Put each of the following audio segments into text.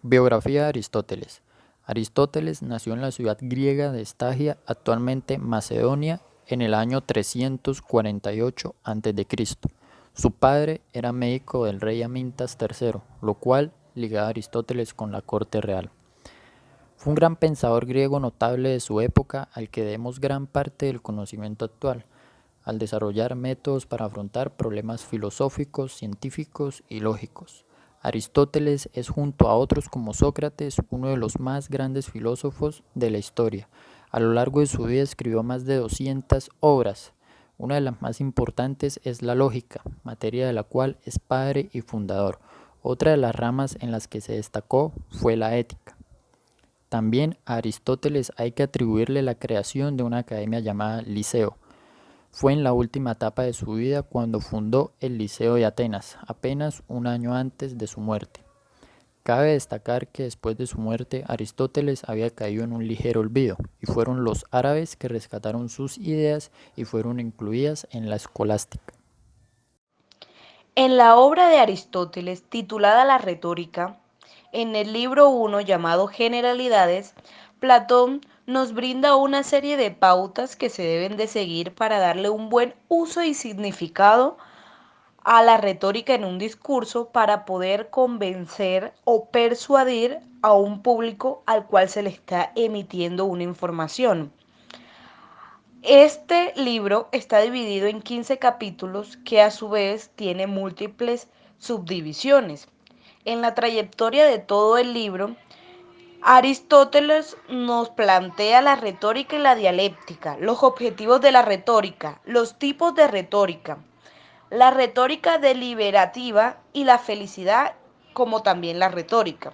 Biografía de Aristóteles. Aristóteles nació en la ciudad griega de Estagia, actualmente Macedonia, en el año 348 a.C. Su padre era médico del rey Amintas III, lo cual ligaba a Aristóteles con la corte real. Fue un gran pensador griego notable de su época al que debemos gran parte del conocimiento actual, al desarrollar métodos para afrontar problemas filosóficos, científicos y lógicos. Aristóteles es, junto a otros como Sócrates, uno de los más grandes filósofos de la historia. A lo largo de su vida escribió más de 200 obras. Una de las más importantes es la lógica, materia de la cual es padre y fundador. Otra de las ramas en las que se destacó fue la ética. También a Aristóteles hay que atribuirle la creación de una academia llamada Liceo. Fue en la última etapa de su vida cuando fundó el Liceo de Atenas, apenas un año antes de su muerte. Cabe destacar que después de su muerte Aristóteles había caído en un ligero olvido y fueron los árabes que rescataron sus ideas y fueron incluidas en la escolástica. En la obra de Aristóteles titulada La Retórica, en el libro 1 llamado Generalidades, Platón nos brinda una serie de pautas que se deben de seguir para darle un buen uso y significado a la retórica en un discurso para poder convencer o persuadir a un público al cual se le está emitiendo una información. Este libro está dividido en 15 capítulos que a su vez tiene múltiples subdivisiones. En la trayectoria de todo el libro, Aristóteles nos plantea la retórica y la dialéctica, los objetivos de la retórica, los tipos de retórica, la retórica deliberativa y la felicidad, como también la retórica.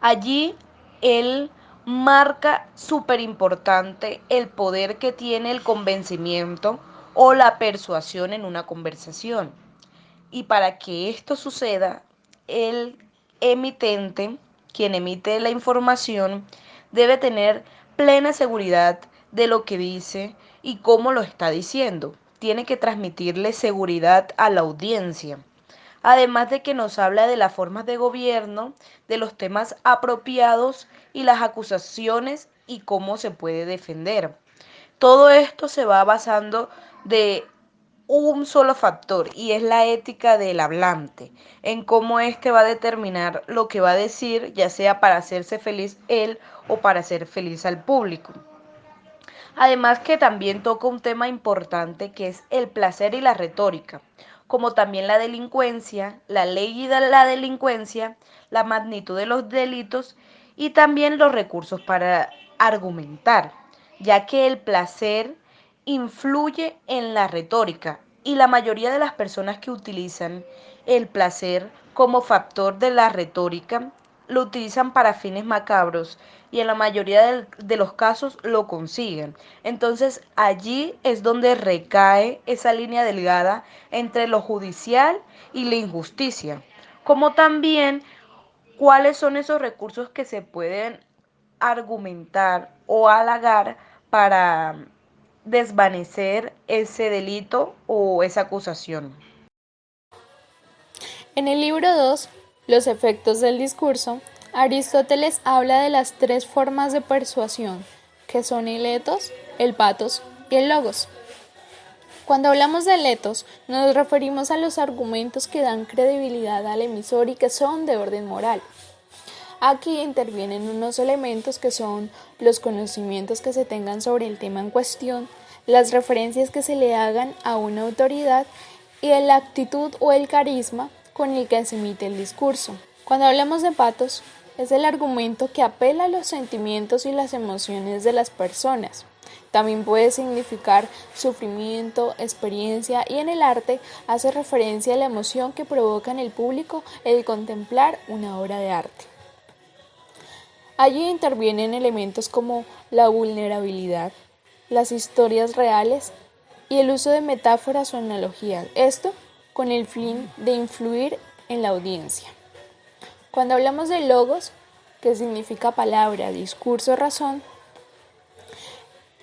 Allí él marca súper importante el poder que tiene el convencimiento o la persuasión en una conversación. Y para que esto suceda, el emitente, quien emite la información, debe tener plena seguridad de lo que dice y cómo lo está diciendo. Tiene que transmitirle seguridad a la audiencia. Además de que nos habla de las formas de gobierno, de los temas apropiados y las acusaciones y cómo se puede defender. Todo esto se va basando de un solo factor y es la ética del hablante, en cómo éste va a determinar lo que va a decir, ya sea para hacerse feliz él o para hacer feliz al público. Además que también toca un tema importante que es el placer y la retórica, como también la delincuencia, la ley y la delincuencia, la magnitud de los delitos y también los recursos para argumentar, ya que el placer influye en la retórica y la mayoría de las personas que utilizan el placer como factor de la retórica lo utilizan para fines macabros y en la mayoría de los casos lo consiguen. Entonces allí es donde recae esa línea delgada entre lo judicial y la injusticia, como también cuáles son esos recursos que se pueden argumentar o halagar para desvanecer ese delito o esa acusación. En el libro 2, Los efectos del discurso, Aristóteles habla de las tres formas de persuasión, que son el etos, el patos y el logos. Cuando hablamos del etos, nos referimos a los argumentos que dan credibilidad al emisor y que son de orden moral. Aquí intervienen unos elementos que son los conocimientos que se tengan sobre el tema en cuestión, las referencias que se le hagan a una autoridad y la actitud o el carisma con el que se emite el discurso. Cuando hablamos de patos, es el argumento que apela a los sentimientos y las emociones de las personas. También puede significar sufrimiento, experiencia y en el arte hace referencia a la emoción que provoca en el público el contemplar una obra de arte. Allí intervienen elementos como la vulnerabilidad, las historias reales y el uso de metáforas o analogías, esto con el fin de influir en la audiencia. Cuando hablamos de logos, que significa palabra, discurso, razón,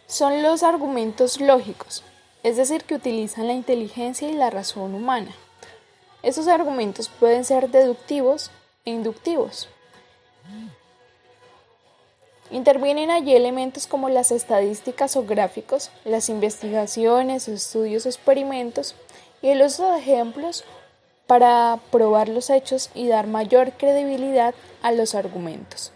son los argumentos lógicos, es decir, que utilizan la inteligencia y la razón humana. Esos argumentos pueden ser deductivos e inductivos. Intervienen allí elementos como las estadísticas o gráficos, las investigaciones, estudios o experimentos y el uso de ejemplos para probar los hechos y dar mayor credibilidad a los argumentos.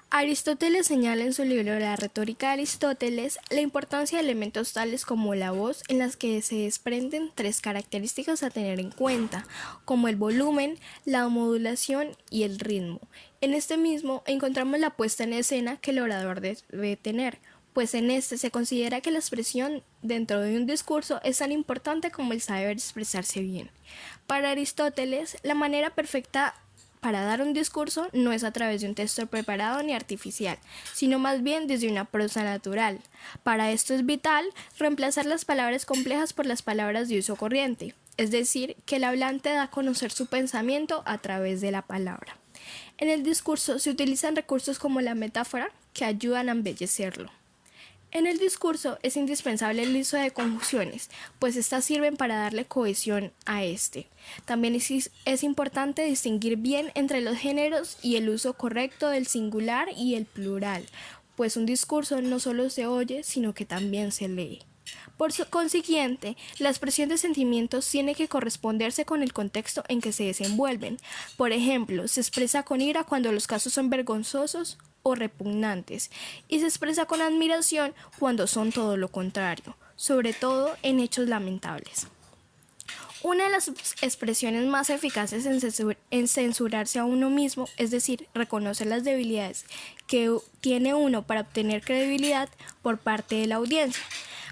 Aristóteles señala en su libro La retórica de Aristóteles la importancia de elementos tales como la voz, en las que se desprenden tres características a tener en cuenta, como el volumen, la modulación y el ritmo. En este mismo encontramos la puesta en escena que el orador debe tener, pues en este se considera que la expresión dentro de un discurso es tan importante como el saber expresarse bien. Para Aristóteles, la manera perfecta para dar un discurso no es a través de un texto preparado ni artificial, sino más bien desde una prosa natural. Para esto es vital reemplazar las palabras complejas por las palabras de uso corriente, es decir, que el hablante da a conocer su pensamiento a través de la palabra. En el discurso se utilizan recursos como la metáfora que ayudan a embellecerlo. En el discurso es indispensable el uso de conjunciones, pues estas sirven para darle cohesión a este. También es importante distinguir bien entre los géneros y el uso correcto del singular y el plural, pues un discurso no solo se oye, sino que también se lee. Por consiguiente, la expresión de sentimientos tiene que corresponderse con el contexto en que se desenvuelven. Por ejemplo, se expresa con ira cuando los casos son vergonzosos o repugnantes, y se expresa con admiración cuando son todo lo contrario, sobre todo en hechos lamentables. Una de las expresiones más eficaces en censurarse a uno mismo, es decir, reconocer las debilidades que tiene uno para obtener credibilidad por parte de la audiencia.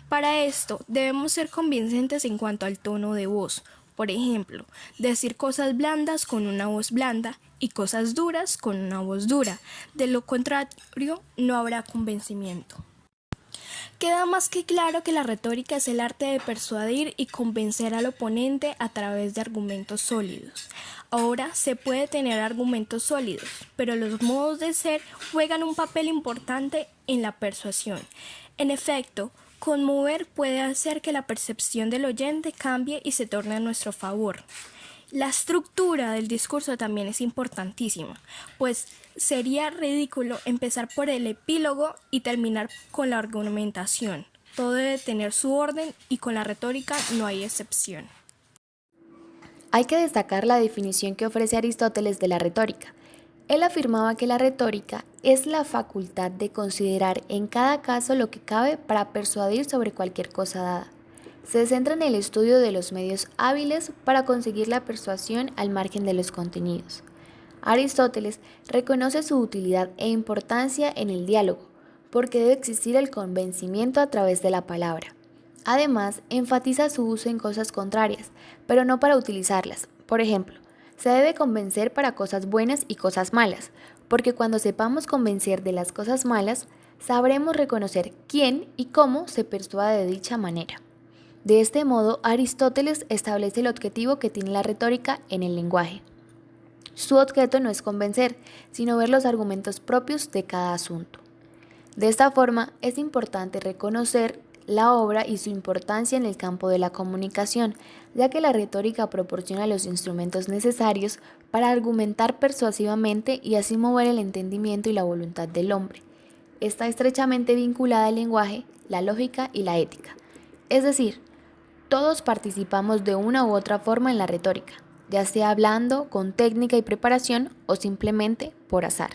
Para esto, debemos ser convincentes en cuanto al tono de voz. Por ejemplo, decir cosas blandas con una voz blanda y cosas duras con una voz dura. De lo contrario, no habrá convencimiento. Queda más que claro que la retórica es el arte de persuadir y convencer al oponente a través de argumentos sólidos. Ahora se puede tener argumentos sólidos, pero los modos de ser juegan un papel importante en la persuasión. En efecto, conmover puede hacer que la percepción del oyente cambie y se torne a nuestro favor. La estructura del discurso también es importantísima, pues sería ridículo empezar por el epílogo y terminar con la argumentación. Todo debe tener su orden y con la retórica no hay excepción. Hay que destacar la definición que ofrece Aristóteles de la retórica. Él afirmaba que la retórica es la facultad de considerar en cada caso lo que cabe para persuadir sobre cualquier cosa dada. Se centra en el estudio de los medios hábiles para conseguir la persuasión al margen de los contenidos. Aristóteles reconoce su utilidad e importancia en el diálogo, porque debe existir el convencimiento a través de la palabra. Además, enfatiza su uso en cosas contrarias, pero no para utilizarlas. Por ejemplo, se debe convencer para cosas buenas y cosas malas, porque cuando sepamos convencer de las cosas malas, sabremos reconocer quién y cómo se persuade de dicha manera. De este modo, Aristóteles establece el objetivo que tiene la retórica en el lenguaje. Su objeto no es convencer, sino ver los argumentos propios de cada asunto. De esta forma, es importante reconocer la obra y su importancia en el campo de la comunicación, ya que la retórica proporciona los instrumentos necesarios para argumentar persuasivamente y así mover el entendimiento y la voluntad del hombre. Está estrechamente vinculada al lenguaje, la lógica y la ética. Es decir, todos participamos de una u otra forma en la retórica, ya sea hablando, con técnica y preparación o simplemente por azar.